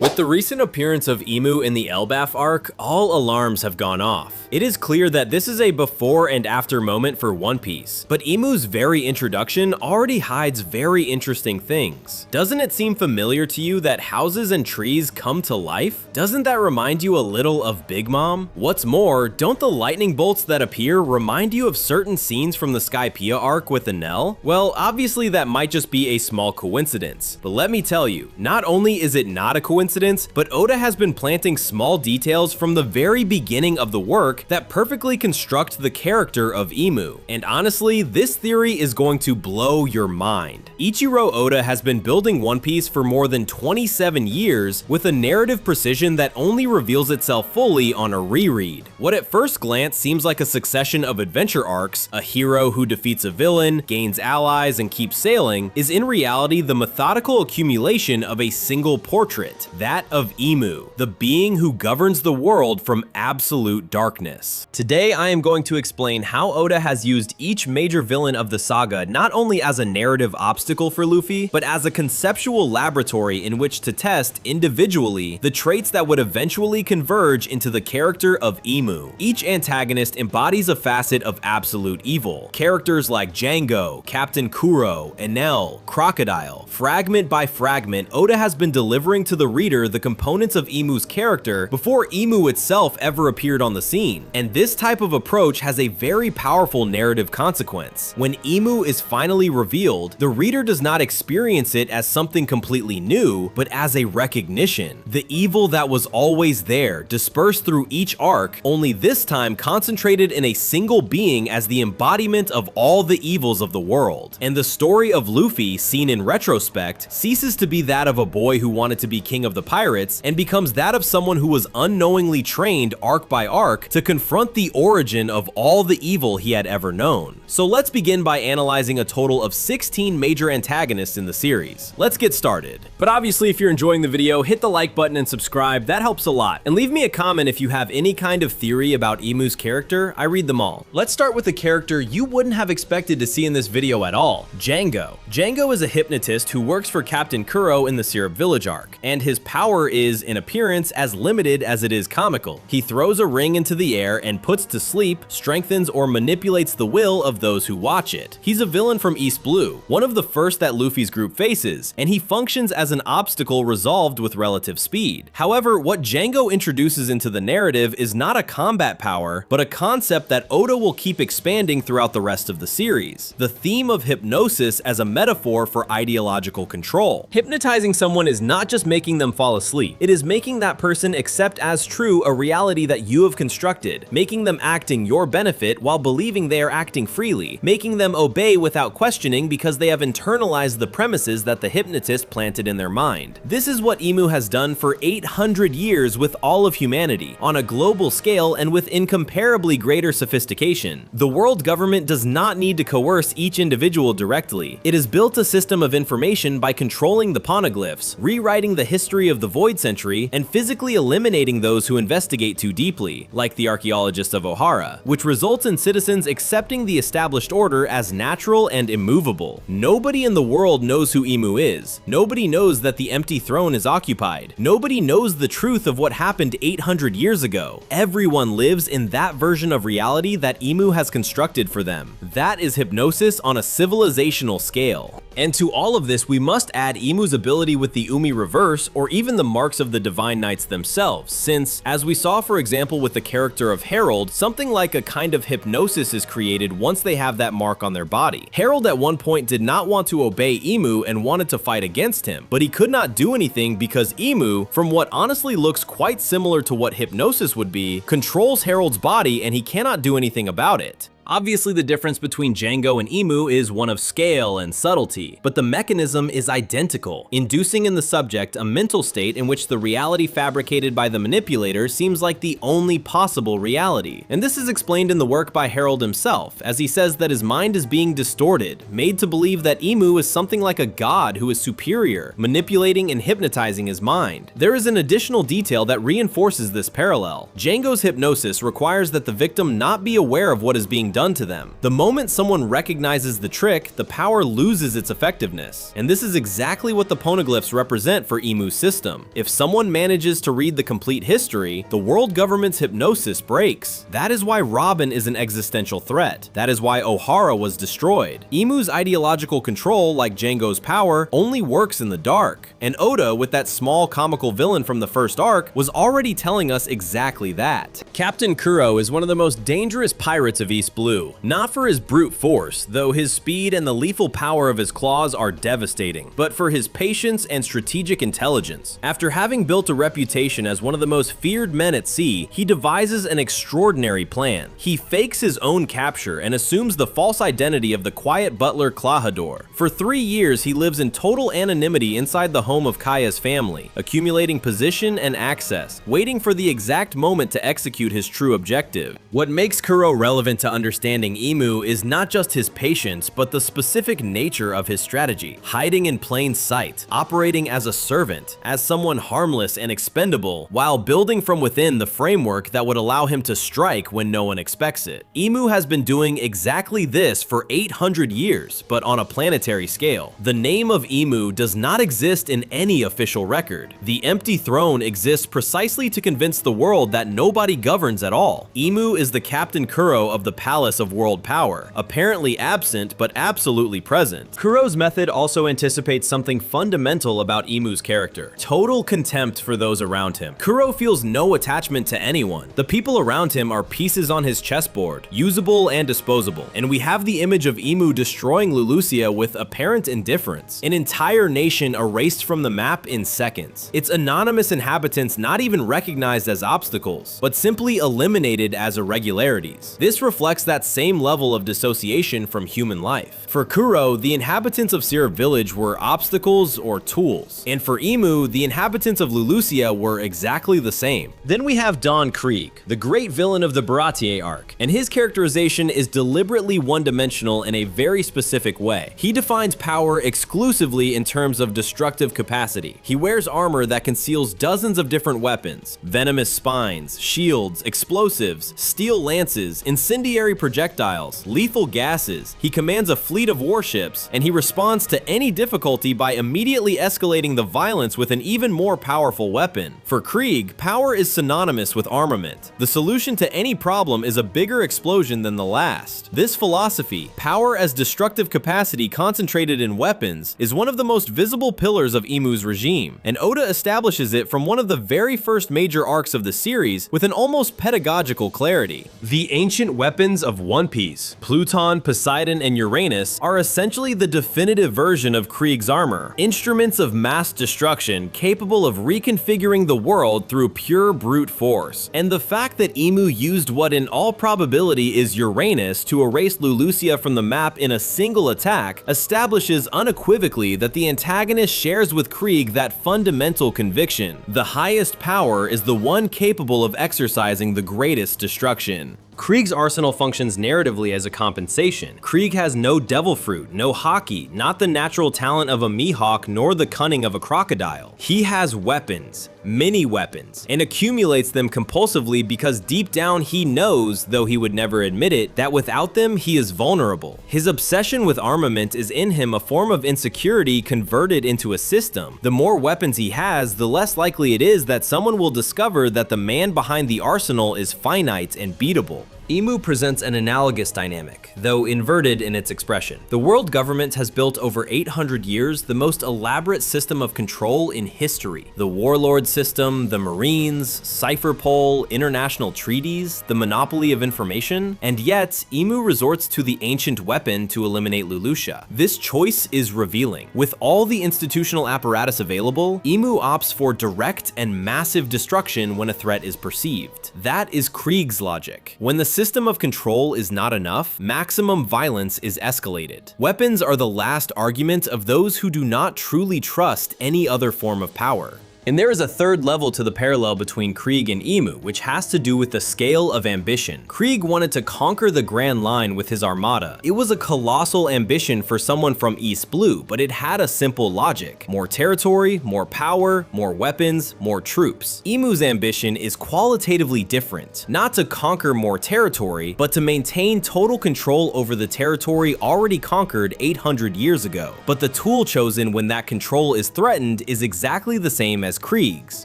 With the recent appearance of IMU in the Elbaf arc, all alarms have gone off. It is clear that this is a before and after moment for One Piece, but IMU's very introduction already hides very interesting things. Doesn't it seem familiar to you that houses and trees come to life? Doesn't that remind you a little of Big Mom? What's more, don't the lightning bolts that appear remind you of certain scenes from the Skypiea arc with Enel? Well, obviously that might just be a small coincidence, but let me tell you, not only is it not a coincidence, but Oda has been planting small details from the very beginning of the work that perfectly construct the character of IMU. And honestly, this theory is going to blow your mind. Ichiro Oda has been building One Piece for more than 27 years with a narrative precision that only reveals itself fully on a reread. What at first glance seems like a succession of adventure arcs, a hero who defeats a villain, gains allies, and keeps sailing, is in reality the methodical accumulation of a single portrait. That of IMU, the being who governs the world from absolute darkness. Today, I am going to explain how Oda has used each major villain of the saga not only as a narrative obstacle for Luffy, but as a conceptual laboratory in which to test individually the traits that would eventually converge into the character of IMU. Each antagonist embodies a facet of absolute evil. Characters like Django, Captain Kuro, Enel, Crocodile. Fragment by fragment, Oda has been delivering to the reader the components of IMU's character before IMU itself ever appeared on the scene. And this type of approach has a very powerful narrative consequence. When IMU is finally revealed, the reader does not experience it as something completely new, but as a recognition. The evil that was always there, dispersed through each arc, only this time concentrated in a single being as the embodiment of all the evils of the world. And the story of Luffy, seen in retrospect, ceases to be that of a boy who wanted to be king of the pirates and becomes that of someone who was unknowingly trained arc by arc to confront the origin of all the evil he had ever known. So let's begin by analyzing a total of 16 major antagonists in the series. Let's get started. But obviously, if you're enjoying the video, hit the like button and subscribe, that helps a lot. And leave me a comment if you have any kind of theory about IMU's character, I read them all. Let's start with a character you wouldn't have expected to see in this video at all, Django. Django is a hypnotist who works for Captain Kuro in the Syrup Village arc, and his power is, in appearance, as limited as it is comical. He throws a ring into the air and puts to sleep, strengthens, or manipulates the will of those who watch it. He's a villain from East Blue, one of the first that Luffy's group faces, and he functions as an obstacle resolved with relative speed. However, what Django introduces into the narrative is not a combat power, but a concept that Oda will keep expanding throughout the rest of the series: the theme of hypnosis as a metaphor for ideological control. Hypnotizing someone is not just making them fall asleep, it is making that person accept as true a reality that you have constructed, making them act in your benefit while believing they are acting freely, making them obey without questioning because they have internalized the premises that the hypnotist planted in their mind. This is what IMU has done for 800 years with all of humanity, on a global scale and with incomparably greater sophistication. The world government does not need to coerce each individual directly. It has built a system of information by controlling the poneglyphs, rewriting the history of the Void Century, and physically eliminating those who investigate too deeply, like the archaeologists of Ohara, which results in citizens accepting the established order as natural and immovable. Nobody in the world knows who IMU is. Nobody knows that the empty throne is occupied. Nobody knows the truth of what happened 800 years ago. Everyone lives in that version of reality that IMU has constructed for them. That is hypnosis on a civilizational scale. And to all of this, we must add IMU's ability with the Umi reverse, or even the marks of the Divine Knights themselves, since, as we saw for example with the character of Harold, something like a kind of hypnosis is created once they have that mark on their body. Harold at one point did not want to obey IMU and wanted to fight against him, but he could not do anything because IMU, from what honestly looks quite similar to what hypnosis would be, controls Harold's body and he cannot do anything about it. Obviously, the difference between Django and IMU is one of scale and subtlety, but the mechanism is identical, inducing in the subject a mental state in which the reality fabricated by the manipulator seems like the only possible reality. And this is explained in the work by Harold himself, as he says that his mind is being distorted, made to believe that IMU is something like a god who is superior, manipulating and hypnotizing his mind. There is an additional detail that reinforces this parallel. Django's hypnosis requires that the victim not be aware of what is being done done to them. The moment someone recognizes the trick, the power loses its effectiveness. And this is exactly what the poneglyphs represent for IMU's system. If someone manages to read the complete history, the world government's hypnosis breaks. That is why Robin is an existential threat. That is why O'Hara was destroyed. IMU's ideological control, like Django's power, only works in the dark. And Oda, with that small comical villain from the first arc, was already telling us exactly that. Captain Kuro is one of the most dangerous pirates of East Blue. Not for his brute force, though his speed and the lethal power of his claws are devastating, but for his patience and strategic intelligence. After having built a reputation as one of the most feared men at sea, he devises an extraordinary plan. He fakes his own capture and assumes the false identity of the quiet butler Klahadore. For 3 years, he lives in total anonymity inside the home of Kaya's family, accumulating position and access, waiting for the exact moment to execute his true objective. What makes Kuro relevant to understanding IMU is not just his patience, but the specific nature of his strategy. Hiding in plain sight, operating as a servant, as someone harmless and expendable, while building from within the framework that would allow him to strike when no one expects it. IMU has been doing exactly this for 800 years, but on a planetary scale. The name of IMU does not exist in any official record. The empty throne exists precisely to convince the world that nobody governs at all. IMU is the Captain Kuro of the Palace of World Power, apparently absent but absolutely present. Kuro's method also anticipates something fundamental about IMU's character: total contempt for those around him. Kuro feels no attachment to anyone. The people around him are pieces on his chessboard, usable and disposable, and we have the image of IMU destroying Lulusia with apparent indifference. An entire nation erased from the map in seconds. Its anonymous inhabitants not even recognized as obstacles, but simply eliminated as irregularities. This reflects that same level of dissociation from human life. For Kuro, the inhabitants of Sierra Village were obstacles or tools, and for IMU, the inhabitants of Lulusia were exactly the same. Then we have Don Krieg, the great villain of the Baratier arc, and his characterization is deliberately one-dimensional in a very specific way. He defines power exclusively in terms of destructive capacity. He wears armor that conceals dozens of different weapons: venomous spines, shields, explosives, steel lances, incendiary projectiles, lethal gases. He commands a fleet of warships, and he responds to any difficulty by immediately escalating the violence with an even more powerful weapon. For Krieg, power is synonymous with armament. The solution to any problem is a bigger explosion than the last. This philosophy, power as destructive capacity concentrated in weapons, is one of the most visible pillars of IMU's regime, and Oda establishes it from one of the very first major arcs of the series with an almost pedagogical clarity. The ancient weapons of One Piece, Pluton, Poseidon, and Uranus, are essentially the definitive version of Krieg's armor, instruments of mass destruction capable of reconfiguring the world through pure brute force. And the fact that IMU used what in all probability is Uranus to erase Lulusia from the map in a single attack establishes unequivocally that the antagonist shares with Krieg that fundamental conviction: the highest power is the one capable of exercising the greatest destruction. Krieg's arsenal functions narratively as a compensation. Krieg has no devil fruit, no haki, not the natural talent of a Mihawk nor the cunning of a crocodile. He has weapons, many weapons, and accumulates them compulsively because deep down he knows, though he would never admit it, that without them he is vulnerable. His obsession with armament is in him a form of insecurity converted into a system. The more weapons he has, the less likely it is that someone will discover that the man behind the arsenal is finite and beatable. IMU presents an analogous dynamic, though inverted in its expression. The world government has built over 800 years the most elaborate system of control in history. The warlord system, the marines, cypherpole, international treaties, the monopoly of information, and yet IMU resorts to the ancient weapon to eliminate Lulusia. This choice is revealing. With all the institutional apparatus available, IMU opts for direct and massive destruction when a threat is perceived. That is Krieg's logic. When the system of control is not enough, maximum violence is escalated. Weapons are the last argument of those who do not truly trust any other form of power. And there is a third level to the parallel between Krieg and Imu, which has to do with the scale of ambition. Krieg wanted to conquer the Grand Line with his armada. It was a colossal ambition for someone from East Blue, but it had a simple logic: more territory, more power, more weapons, more troops. Imu's ambition is qualitatively different, not to conquer more territory, but to maintain total control over the territory already conquered 800 years ago. But the tool chosen when that control is threatened is exactly the same as Krieg's: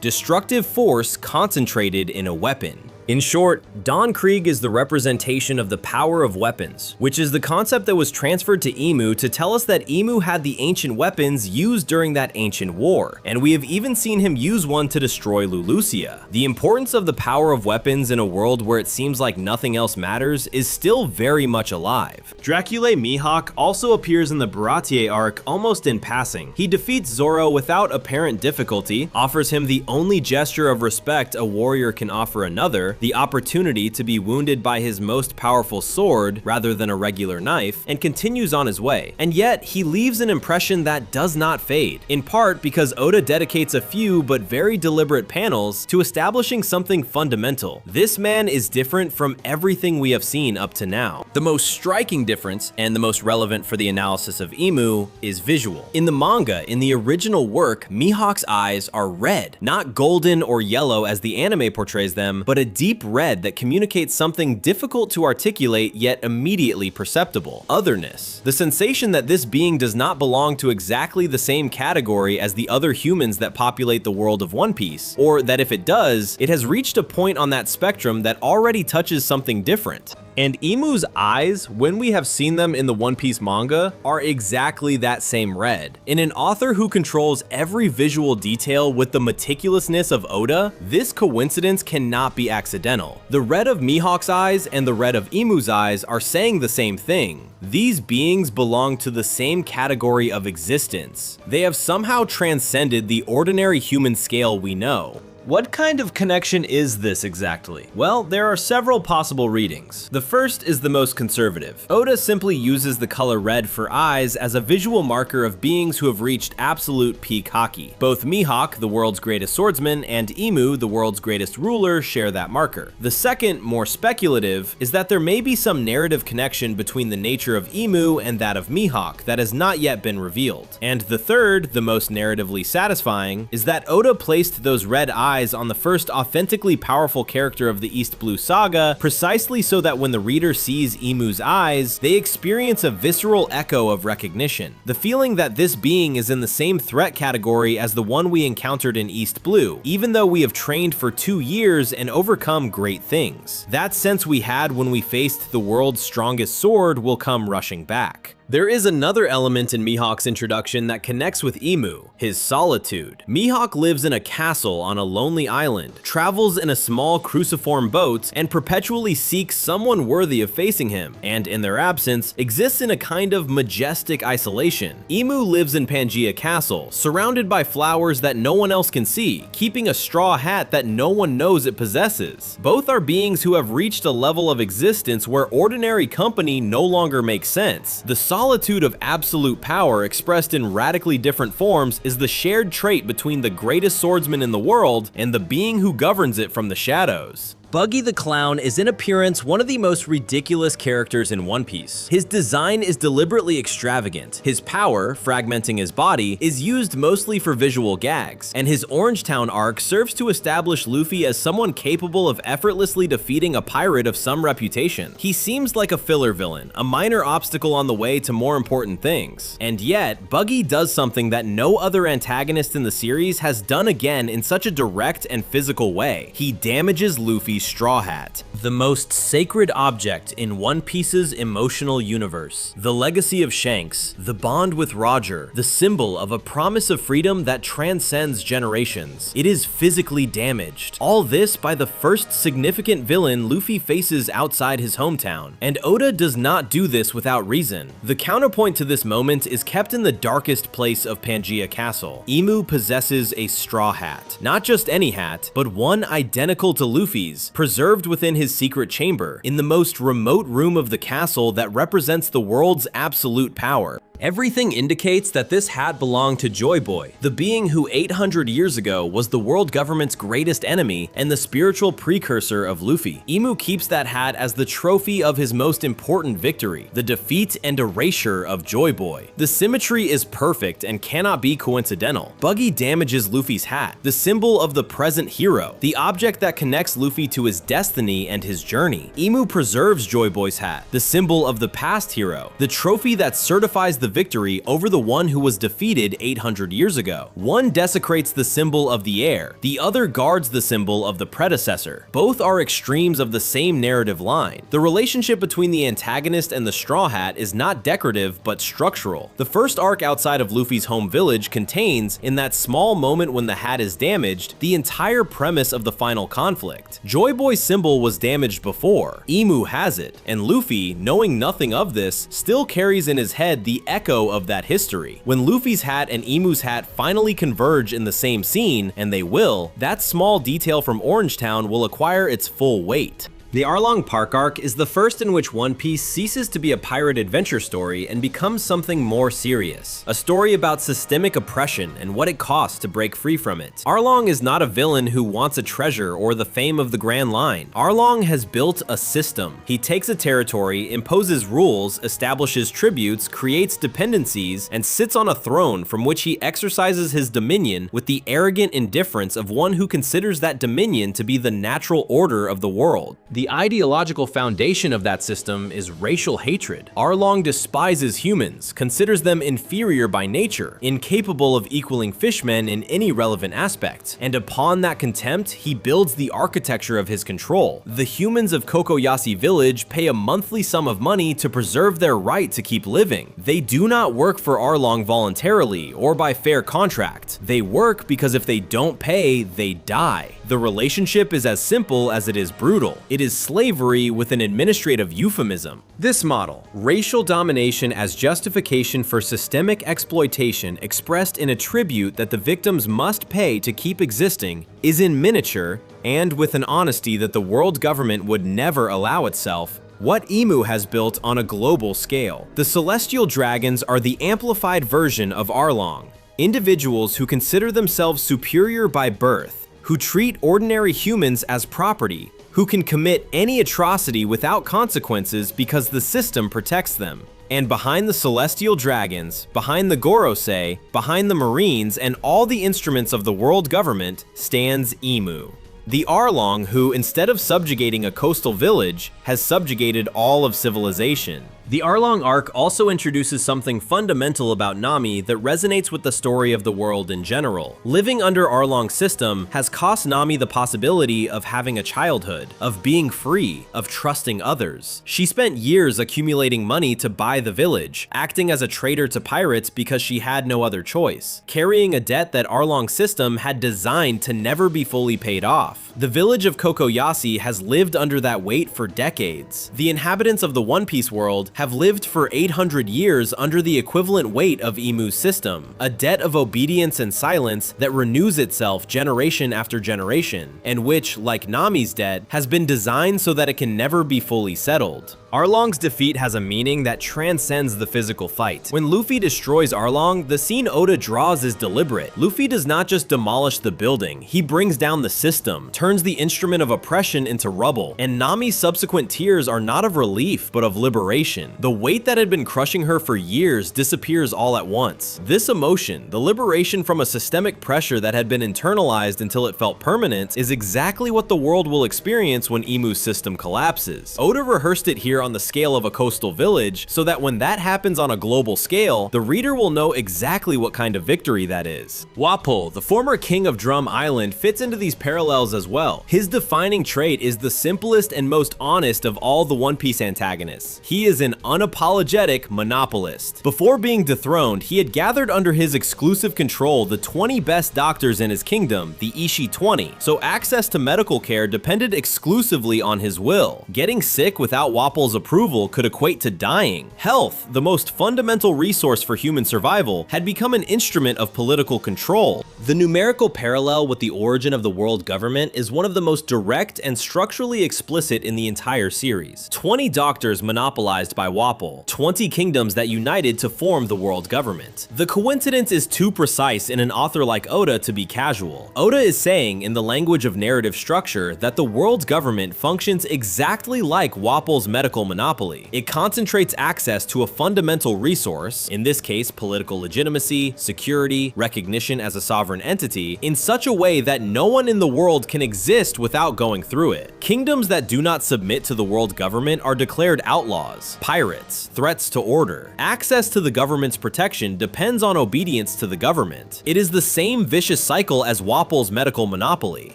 destructive force concentrated in a weapon. In short, Don Krieg is the representation of the power of weapons, which is the concept that was transferred to Imu to tell us that Imu had the ancient weapons used during that ancient war, and we have even seen him use one to destroy Lulusia. The importance of the power of weapons in a world where it seems like nothing else matters is still very much alive. Draculae Mihawk also appears in the Baratier arc almost in passing. He defeats Zoro without apparent difficulty, offers him the only gesture of respect a warrior can offer another, the opportunity to be wounded by his most powerful sword rather than a regular knife, and continues on his way. And yet, he leaves an impression that does not fade, in part because Oda dedicates a few but very deliberate panels to establishing something fundamental. This man is different from everything we have seen up to now. The most striking difference, and the most relevant for the analysis of Imu, is visual. In the manga, in the original work, Mihawk's eyes are red, not golden or yellow as the anime portrays them, but a deep red that communicates something difficult to articulate yet immediately perceptible: otherness. The sensation that this being does not belong to exactly the same category as the other humans that populate the world of One Piece, or that if it does, it has reached a point on that spectrum that already touches something different. And Imu's eyes, when we have seen them in the One Piece manga, are exactly that same red. In an author who controls every visual detail with the meticulousness of Oda, this coincidence cannot be accidental. The red of Mihawk's eyes and the red of Imu's eyes are saying the same thing. These beings belong to the same category of existence. They have somehow transcended the ordinary human scale we know. What kind of connection is this exactly? Well, there are several possible readings. The first is the most conservative. Oda simply uses the color red for eyes as a visual marker of beings who have reached absolute peak haki. Both Mihawk, the world's greatest swordsman, and Imu, the world's greatest ruler, share that marker. The second, more speculative, is that there may be some narrative connection between the nature of Imu and that of Mihawk that has not yet been revealed. And the third, the most narratively satisfying, is that Oda placed those red eyes on the first authentically powerful character of the East Blue Saga precisely so that when the reader sees Imu's eyes, they experience a visceral echo of recognition. The feeling that this being is in the same threat category as the one we encountered in East Blue, even though we have trained for 2 years and overcome great things. That sense we had when we faced the world's strongest sword will come rushing back. There is another element in Mihawk's introduction that connects with Imu: his solitude. Mihawk lives in a castle on a lonely island, travels in a small cruciform boat, and perpetually seeks someone worthy of facing him, and in their absence, exists in a kind of majestic isolation. Imu lives in Pangaea Castle, surrounded by flowers that no one else can see, keeping a straw hat that no one knows it possesses. Both are beings who have reached a level of existence where ordinary company no longer makes sense. The solitude of absolute power expressed in radically different forms is the shared trait between the greatest swordsman in the world and the being who governs it from the shadows. Buggy the Clown is in appearance one of the most ridiculous characters in One Piece. His design is deliberately extravagant. His power, fragmenting his body, is used mostly for visual gags, and his Orangetown arc serves to establish Luffy as someone capable of effortlessly defeating a pirate of some reputation. He seems like a filler villain, a minor obstacle on the way to more important things. And yet, Buggy does something that no other antagonist in the series has done again in such a direct and physical way. He damages Luffy's straw hat, the most sacred object in One Piece's emotional universe, the legacy of Shanks, the bond with Roger, the symbol of a promise of freedom that transcends generations. It is physically damaged. All this by the first significant villain Luffy faces outside his hometown. And Oda does not do this without reason. The counterpoint to this moment is kept in the darkest place of Pangaea Castle. Imu possesses a straw hat. Not just any hat, but one identical to Luffy's, preserved within his secret chamber, in the most remote room of the castle that represents the world's absolute power. Everything indicates that this hat belonged to Joy Boy, the being who 800 years ago was the world government's greatest enemy and the spiritual precursor of Luffy. Imu keeps that hat as the trophy of his most important victory, the defeat and erasure of Joy Boy. The symmetry is perfect and cannot be coincidental. Buggy damages Luffy's hat, the symbol of the present hero, the object that connects Luffy to his destiny and his journey. Imu preserves Joy Boy's hat, the symbol of the past hero, the trophy that certifies the victory over the one who was defeated 800 years ago. One desecrates the symbol of the heir, the other guards the symbol of the predecessor. Both are extremes of the same narrative line. The relationship between the antagonist and the Straw Hat is not decorative but structural. The first arc outside of Luffy's home village contains, in that small moment when the hat is damaged, the entire premise of the final conflict. Joy Boy's symbol was damaged before, Imu has it, and Luffy, knowing nothing of this, still carries in his head the echo of that history. When Luffy's hat and Imu's hat finally converge in the same scene, and they will, that small detail from Orange Town will acquire its full weight. The Arlong Park arc is the first in which One Piece ceases to be a pirate adventure story and becomes something more serious. A story about systemic oppression and what it costs to break free from it. Arlong is not a villain who wants a treasure or the fame of the Grand Line. Arlong has built a system. He takes a territory, imposes rules, establishes tributes, creates dependencies, and sits on a throne from which he exercises his dominion with the arrogant indifference of one who considers that dominion to be the natural order of the world. The ideological foundation of that system is racial hatred. Arlong despises humans, considers them inferior by nature, incapable of equaling fishmen in any relevant aspect, and upon that contempt, he builds the architecture of his control. The humans of Kokoyasi Village pay a monthly sum of money to preserve their right to keep living. They do not work for Arlong voluntarily or by fair contract. They work because if they don't pay, they die. The relationship is as simple as it is brutal. It is slavery with an administrative euphemism. This model, racial domination as justification for systemic exploitation expressed in a tribute that the victims must pay to keep existing, is in miniature, and with an honesty that the world government would never allow itself, what Imu has built on a global scale. The Celestial Dragons are the amplified version of Arlong, individuals who consider themselves superior by birth, who treat ordinary humans as property, who can commit any atrocity without consequences because the system protects them. And behind the Celestial Dragons, behind the Gorosei, behind the Marines, and all the instruments of the world government stands Imu. The Arlong who, instead of subjugating a coastal village, has subjugated all of civilization. The Arlong arc also introduces something fundamental about Nami that resonates with the story of the world in general. Living under Arlong's system has cost Nami the possibility of having a childhood, of being free, of trusting others. She spent years accumulating money to buy the village, acting as a traitor to pirates because she had no other choice, carrying a debt that Arlong's system had designed to never be fully paid off. The village of Kokoyasi has lived under that weight for decades. The inhabitants of the One Piece world have lived for 800 years under the equivalent weight of Imu's system, a debt of obedience and silence that renews itself generation after generation, and which, like Nami's debt, has been designed so that it can never be fully settled. Arlong's defeat has a meaning that transcends the physical fight. When Luffy destroys Arlong, the scene Oda draws is deliberate. Luffy does not just demolish the building, he brings down the system, turns the instrument of oppression into rubble, and Nami's subsequent tears are not of relief, but of liberation. The weight that had been crushing her for years disappears all at once. This emotion, the liberation from a systemic pressure that had been internalized until it felt permanent, is exactly what the world will experience when Imu's system collapses. Oda rehearsed it here on the scale of a coastal village, so that when that happens on a global scale, the reader will know exactly what kind of victory that is. Wapol, the former king of Drum Island, fits into these parallels as well. His defining trait is the simplest and most honest of all the One Piece antagonists. He is an unapologetic monopolist. Before being dethroned, he had gathered under his exclusive control the 20 best doctors in his kingdom, the Ishii 20, so access to medical care depended exclusively on his will. Getting sick without Wapol's approval could equate to dying. Health, the most fundamental resource for human survival, had become an instrument of political control. The numerical parallel with the origin of the world government is one of the most direct and structurally explicit in the entire series. 20 doctors monopolized by by Wapol, 20 kingdoms that united to form the world government. The coincidence is too precise in an author like Oda to be casual. Oda is saying, in the language of narrative structure, that the world government functions exactly like Wapol's medical monopoly. It concentrates access to a fundamental resource, in this case political legitimacy, security, recognition as a sovereign entity, in such a way that no one in the world can exist without going through it. Kingdoms that do not submit to the world government are declared outlaws, pirates, threats to order. Access to the government's protection depends on obedience to the government. It is the same vicious cycle as Wapol's medical monopoly.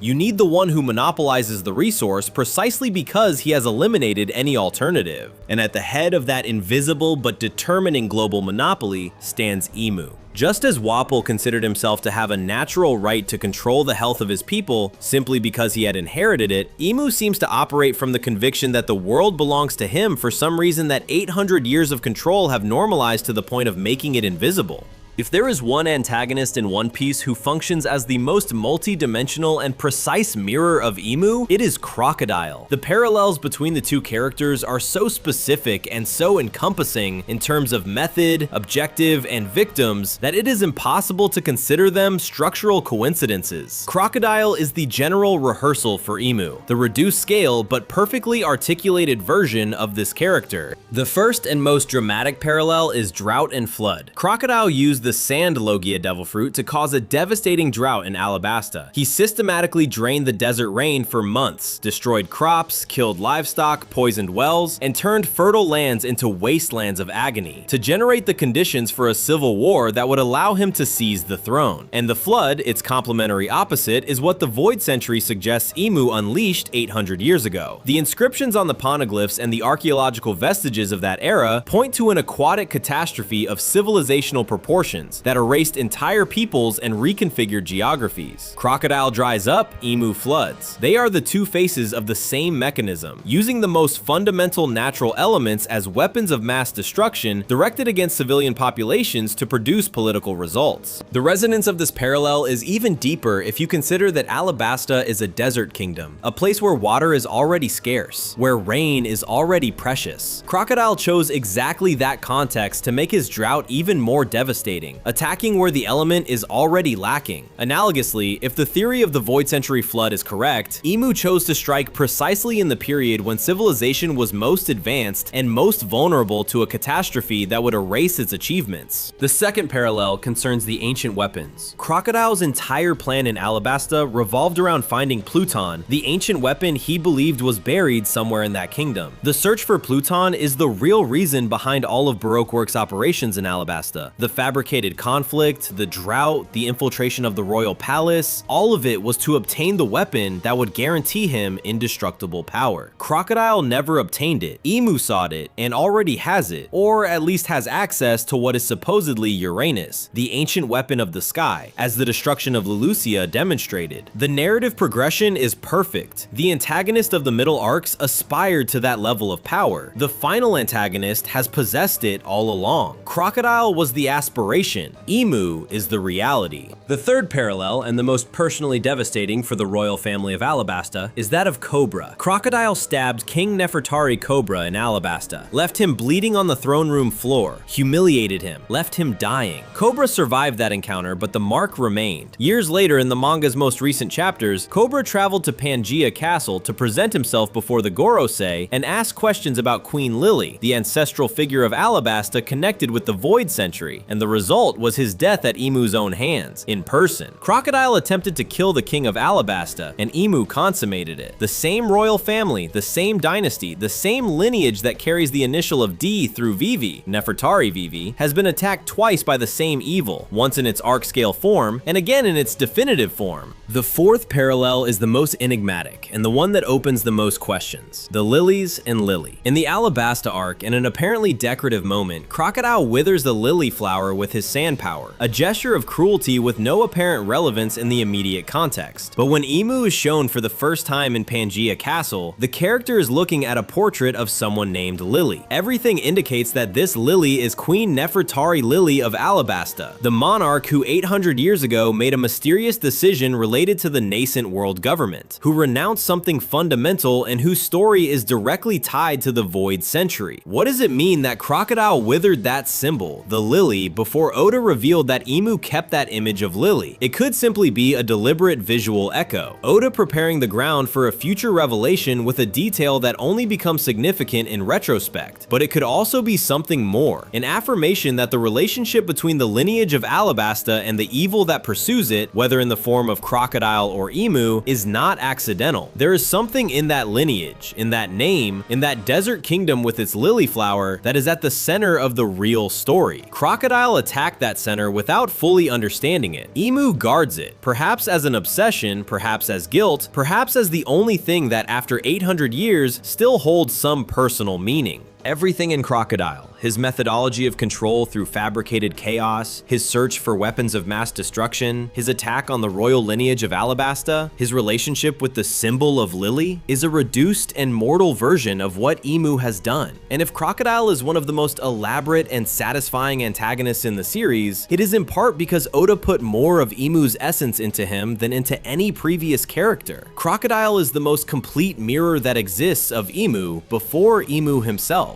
You need the one who monopolizes the resource precisely because he has eliminated any alternative. And at the head of that invisible but determining global monopoly stands IMU. Just as Wapol considered himself to have a natural right to control the health of his people simply because he had inherited it, IMU seems to operate from the conviction that the world belongs to him for some reason that 800 years of control have normalized to the point of making it invisible. If there is one antagonist in One Piece who functions as the most multi-dimensional and precise mirror of IMU, it is Crocodile. The parallels between the two characters are so specific and so encompassing in terms of method, objective, and victims that it is impossible to consider them structural coincidences. Crocodile is the general rehearsal for IMU, the reduced scale but perfectly articulated version of this character. The first and most dramatic parallel is drought and flood. Crocodile used the sand Logia devil fruit to cause a devastating drought in Alabasta. He systematically drained the desert rain for months, destroyed crops, killed livestock, poisoned wells, and turned fertile lands into wastelands of agony to generate the conditions for a civil war that would allow him to seize the throne. And the flood, its complementary opposite, is what the Void Century suggests IMU unleashed 800 years ago. The inscriptions on the poneglyphs and the archaeological vestiges of that era point to an aquatic catastrophe of civilizational proportions that erased entire peoples and reconfigured geographies. Crocodile dries up, IMU floods. They are the two faces of the same mechanism, using the most fundamental natural elements as weapons of mass destruction directed against civilian populations to produce political results. The resonance of this parallel is even deeper if you consider that Alabasta is a desert kingdom, a place where water is already scarce, where rain is already precious. Crocodile chose exactly that context to make his drought even more devastating, attacking where the element is already lacking. Analogously, if the theory of the Void Century flood is correct, IMU chose to strike precisely in the period when civilization was most advanced and most vulnerable to a catastrophe that would erase its achievements. The second parallel concerns the ancient weapons. Crocodile's entire plan in Alabasta revolved around finding Pluton, the ancient weapon he believed was buried somewhere in that kingdom. The search for Pluton is the real reason behind all of Baroque Works' operations in Alabasta. The fabricated conflict, the drought, the infiltration of the royal palace, all of it was to obtain the weapon that would guarantee him indestructible power. Crocodile never obtained it. IMU sought it and already has it, or at least has access to what is supposedly Uranus, the ancient weapon of the sky, as the destruction of Lelucia demonstrated. The narrative progression is perfect. The antagonist of the middle arcs aspired to that level of power. The final antagonist has possessed it all along. Crocodile was the aspiration. IMU is the reality. The third parallel, and the most personally devastating for the royal family of Alabasta, is that of Cobra. Crocodile stabbed King Nefertari Cobra in Alabasta, left him bleeding on the throne room floor, humiliated him, left him dying. Cobra survived that encounter, but the mark remained. Years later, in the manga's most recent chapters, Cobra traveled to Pangaea Castle to present himself before the Gorosei and ask questions about Queen Lily, the ancestral figure of Alabasta connected with the Void Century, and the result was his death at IMU's own hands, in person. Crocodile attempted to kill the king of Alabasta, and IMU consummated it. The same royal family, the same dynasty, the same lineage that carries the initial of D through Vivi, Nefertari Vivi, has been attacked twice by the same evil, once in its arc-scale form, and again in its definitive form. The fourth parallel is the most enigmatic, and the one that opens the most questions. The lilies and Lily. In the Alabasta arc, in an apparently decorative moment, Crocodile withers the lily flower with his his sand power, a gesture of cruelty with no apparent relevance in the immediate context. But when Imu is shown for the first time in Pangaea Castle, the character is looking at a portrait of someone named Lily. Everything indicates that this Lily is Queen Nefertari Lily of Alabasta, the monarch who 800 years ago made a mysterious decision related to the nascent world government, who renounced something fundamental and whose story is directly tied to the Void Century. What does it mean that Crocodile withered that symbol, the lily, before Oda revealed that Imu kept that image of Lily? It could simply be a deliberate visual echo, Oda preparing the ground for a future revelation with a detail that only becomes significant in retrospect. But it could also be something more, an affirmation that the relationship between the lineage of Alabasta and the evil that pursues it, whether in the form of Crocodile or Imu, is not accidental. There is something in that lineage, in that name, in that desert kingdom with its lily flower that is at the center of the real story. Crocodile attacked that center without fully understanding it. Imu guards it, perhaps as an obsession, perhaps as guilt, perhaps as the only thing that after 800 years still holds some personal meaning. Everything in Crocodile, his methodology of control through fabricated chaos, his search for weapons of mass destruction, his attack on the royal lineage of Alabasta, his relationship with the symbol of Lily, is a reduced and mortal version of what Imu has done. And if Crocodile is one of the most elaborate and satisfying antagonists in the series, it is in part because Oda put more of Imu's essence into him than into any previous character. Crocodile is the most complete mirror that exists of Imu before Imu himself.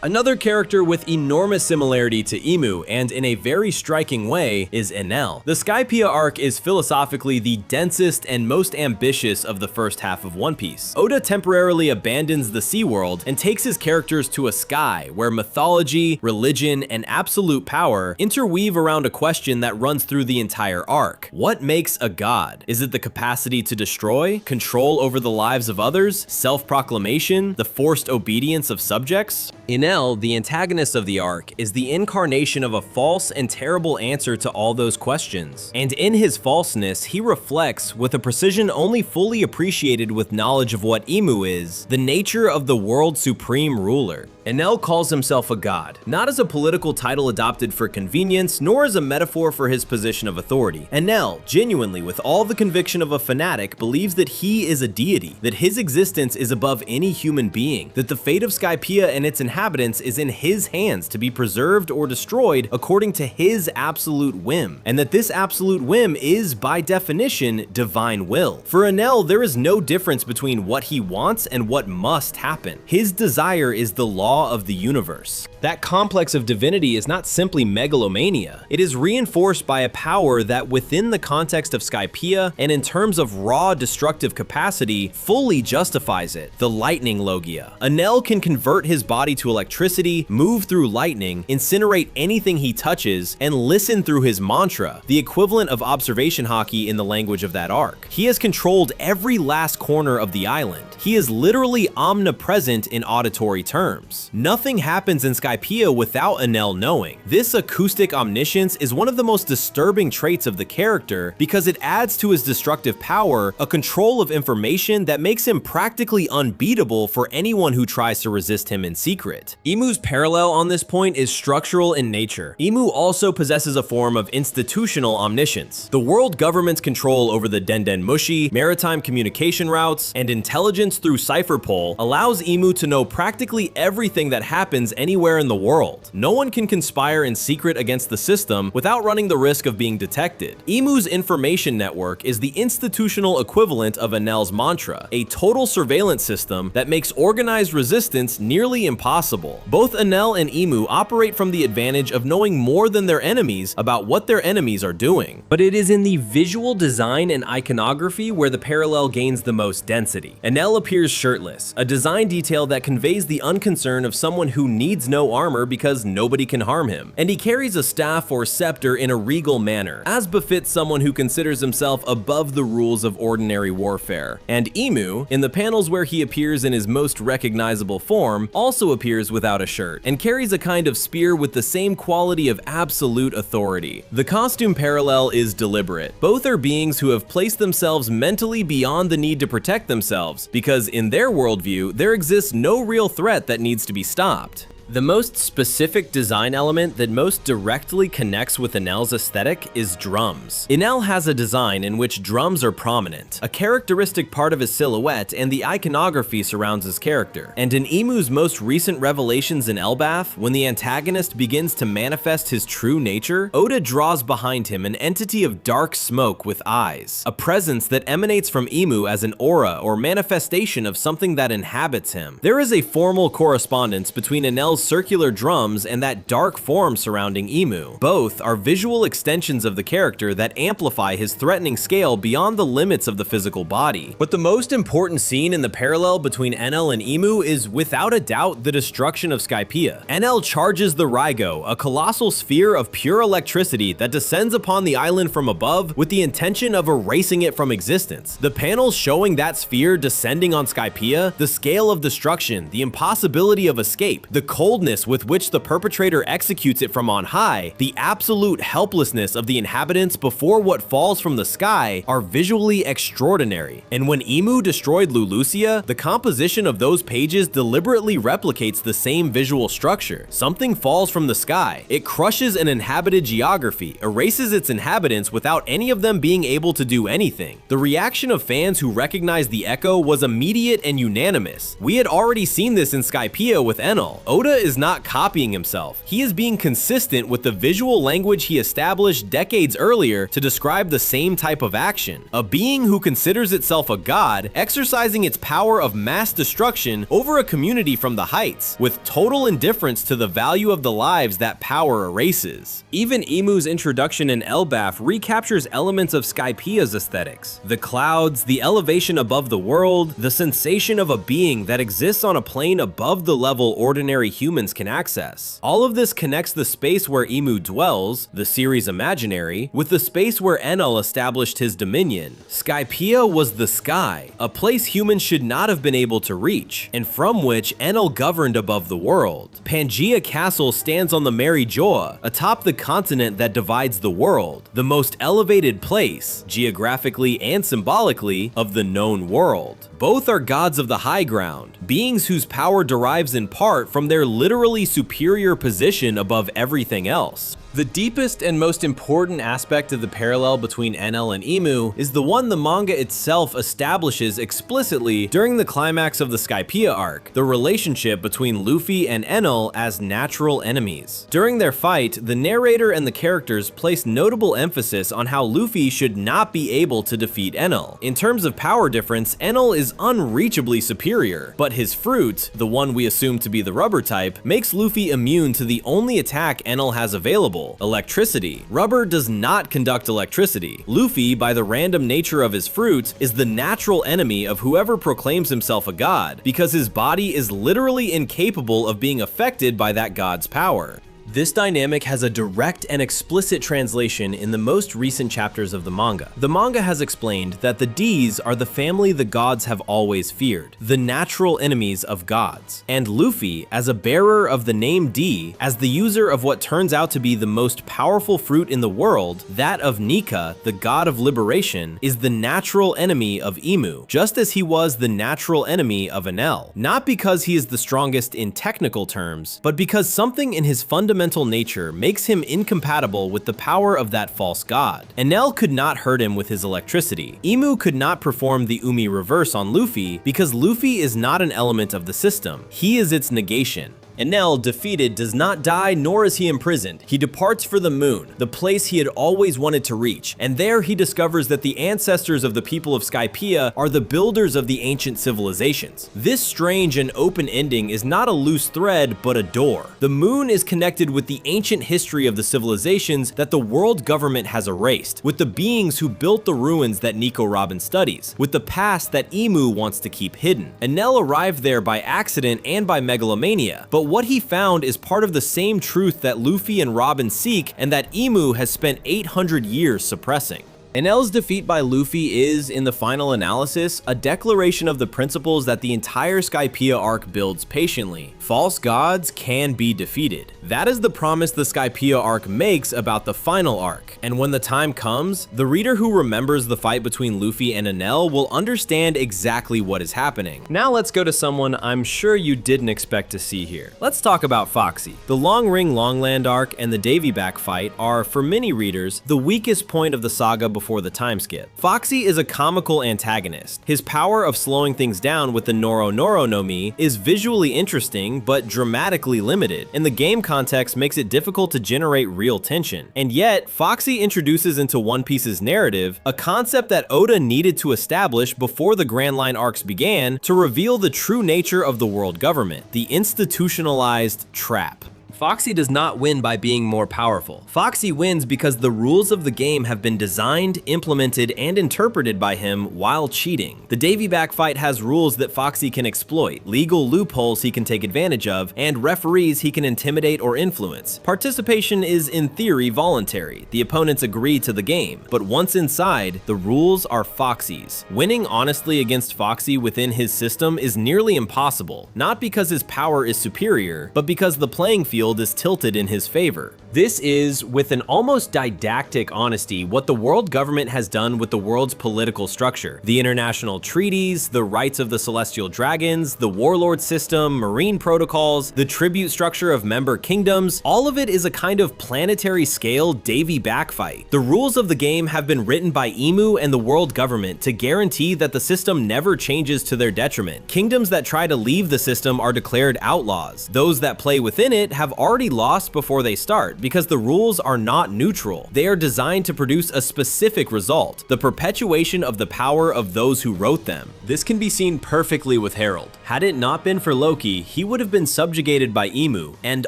Another character with enormous similarity to Imu, and in a very striking way, is Enel. The Skypiea arc is philosophically the densest and most ambitious of the first half of One Piece. Oda temporarily abandons the Sea World and takes his characters to a sky where mythology, religion, and absolute power interweave around a question that runs through the entire arc. What makes a god? Is it the capacity to destroy, control over the lives of others, self-proclamation, the forced obedience of subjects? Enel, the antagonist of the arc, is the incarnation of a false and terrible answer to all those questions. And in his falseness, he reflects, with a precision only fully appreciated with knowledge of what Imu is, the nature of the world's supreme ruler. Enel calls himself a god, not as a political title adopted for convenience, nor as a metaphor for his position of authority. Enel, genuinely with all the conviction of a fanatic, believes that he is a deity, that his existence is above any human being, that the fate of Skypiea and its inhabitants is in his hands to be preserved or destroyed according to his absolute whim, and that this absolute whim is, by definition, divine will. For Enel, there is no difference between what he wants and what must happen. His desire is the law of the universe. That complex of divinity is not simply megalomania. It is reinforced by a power that, within the context of Skypiea and in terms of raw destructive capacity, fully justifies it: the lightning logia. Enel can convert his body to electricity, move through lightning, incinerate anything he touches, and listen through his mantra, the equivalent of observation hockey in the language of that arc. He has controlled every last corner of the island. He is literally omnipresent in auditory terms. Nothing happens in Skypiea without Enel knowing. This acoustic omniscience is one of the most disturbing traits of the character because it adds to his destructive power a control of information that makes him practically unbeatable for anyone who tries to resist him in secret. Imu's parallel on this point is structural in nature. Imu also possesses a form of institutional omniscience. The world government's control over the Denden Mushi, maritime communication routes, and intelligence through Cypherpole allows Imu to know practically everything that happens anywhere in the world. No one can conspire in secret against the system without running the risk of being detected. Imu's information network is the institutional equivalent of Enel's mantra, a total surveillance system that makes organized resistance nearly impossible. Both Enel and Imu operate from the advantage of knowing more than their enemies about what their enemies are doing. But it is in the visual design and iconography where the parallel gains the most density. Enel appears shirtless, a design detail that conveys the unconcern of someone who needs no armor because nobody can harm him. And he carries a staff or scepter in a regal manner, as befits someone who considers himself above the rules of ordinary warfare. And Imu, in the panels where he appears in his most recognizable form, also appears without a shirt, and carries a kind of spear with the same quality of absolute authority. The costume parallel is deliberate. Both are beings who have placed themselves mentally beyond the need to protect themselves, because in their worldview, there exists no real threat that needs to be stopped. The most specific design element that most directly connects with Enel's aesthetic is drums. Enel has a design in which drums are prominent, a characteristic part of his silhouette, and the iconography surrounds his character. And in Imu's most recent revelations in Elbaf, when the antagonist begins to manifest his true nature, Oda draws behind him an entity of dark smoke with eyes, a presence that emanates from Imu as an aura or manifestation of something that inhabits him. There is a formal correspondence between Enel's circular drums and that dark form surrounding Imu. Both are visual extensions of the character that amplify his threatening scale beyond the limits of the physical body. But the most important scene in the parallel between Enel and Imu is without a doubt the destruction of Skypiea. Enel charges the Rygo, a colossal sphere of pure electricity that descends upon the island from above with the intention of erasing it from existence. The panels showing that sphere descending on Skypiea, the scale of destruction, the impossibility of escape, the coldness with which the perpetrator executes it from on high, the absolute helplessness of the inhabitants before what falls from the sky are visually extraordinary. And when Imu destroyed Lulusia, the composition of those pages deliberately replicates the same visual structure. Something falls from the sky. It crushes an inhabited geography, erases its inhabitants without any of them being able to do anything. The reaction of fans who recognized the echo was immediate and unanimous. We had already seen this in Skypiea with Enel. Oda is not copying himself. He is being consistent with the visual language he established decades earlier to describe the same type of action. A being who considers itself a god, exercising its power of mass destruction over a community from the heights, with total indifference to the value of the lives that power erases. Even Imu's introduction in Elbaf recaptures elements of Skypiea's aesthetics. The clouds, the elevation above the world, the sensation of a being that exists on a plane above the level ordinary humans can access. All of this connects the space where Imu dwells, the series imaginary, with the space where Enel established his dominion. Skypiea was the sky, a place humans should not have been able to reach, and from which Enel governed above the world. Pangaea Castle stands on the Mary Joa, atop the continent that divides the world, the most elevated place, geographically and symbolically, of the known world. Both are gods of the high ground, beings whose power derives in part from their literally superior position above everything else. The deepest and most important aspect of the parallel between Enel and Imu is the one the manga itself establishes explicitly during the climax of the Skypiea arc, the relationship between Luffy and Enel as natural enemies. During their fight, the narrator and the characters place notable emphasis on how Luffy should not be able to defeat Enel. In terms of power difference, Enel is unreachably superior, but his fruit, the one we assume to be the rubber type, makes Luffy immune to the only attack Enel has available: electricity. Rubber does not conduct electricity. Luffy, by the random nature of his fruit, is the natural enemy of whoever proclaims himself a god, because his body is literally incapable of being affected by that god's power. This dynamic has a direct and explicit translation in the most recent chapters of the manga. The manga has explained that the D's are the family the gods have always feared, the natural enemies of gods. And Luffy, as a bearer of the name D, as the user of what turns out to be the most powerful fruit in the world, that of Nika, the god of liberation, is the natural enemy of Imu, just as he was the natural enemy of Enel. Not because he is the strongest in technical terms, but because something in his fundamental nature makes him incompatible with the power of that false god. Enel could not hurt him with his electricity. Imu could not perform the Umi reverse on Luffy because Luffy is not an element of the system. He is its negation. Enel, defeated, does not die, nor is he imprisoned. He departs for the moon, the place he had always wanted to reach, and there he discovers that the ancestors of the people of Skypiea are the builders of the ancient civilizations. This strange and open ending is not a loose thread, but a door. The moon is connected with the ancient history of the civilizations that the world government has erased, with the beings who built the ruins that Nico Robin studies, with the past that Imu wants to keep hidden. Enel arrived there by accident and by megalomania, but what he found is part of the same truth that Luffy and Robin seek and that Imu has spent 800 years suppressing. Enel's defeat by Luffy is, in the final analysis, a declaration of the principles that the entire Skypiea arc builds patiently. False gods can be defeated. That is the promise the Skypiea arc makes about the final arc, and when the time comes, the reader who remembers the fight between Luffy and Enel will understand exactly what is happening. Now let's go to someone I'm sure you didn't expect to see here. Let's talk about Foxy. The Long Ring Longland arc and the Davy Back fight are, for many readers, the weakest point of the saga before the time skip. Foxy is a comical antagonist. His power of slowing things down with the Noro Noro no Mi is visually interesting, but dramatically limited, and the game context makes it difficult to generate real tension. And yet, Foxy introduces into One Piece's narrative a concept that Oda needed to establish before the Grand Line arcs began to reveal the true nature of the world government, the institutionalized trap. Foxy does not win by being more powerful. Foxy wins because the rules of the game have been designed, implemented, and interpreted by him while cheating. The Davy Back fight has rules that Foxy can exploit, legal loopholes he can take advantage of, and referees he can intimidate or influence. Participation is in theory voluntary. The opponents agree to the game, but once inside, the rules are Foxy's. Winning honestly against Foxy within his system is nearly impossible, not because his power is superior, but because the playing field is tilted in his favor. This is, with an almost didactic honesty, what the world government has done with the world's political structure. The international treaties, the rights of the celestial dragons, the warlord system, marine protocols, the tribute structure of member kingdoms, all of it is a kind of planetary scale Davy Back fight. The rules of the game have been written by IMU and the world government to guarantee that the system never changes to their detriment. Kingdoms that try to leave the system are declared outlaws. Those that play within it have already lost before they start, because the rules are not neutral. They are designed to produce a specific result, the perpetuation of the power of those who wrote them. This can be seen perfectly with Harold. Had it not been for Loki, he would have been subjugated by IMU, and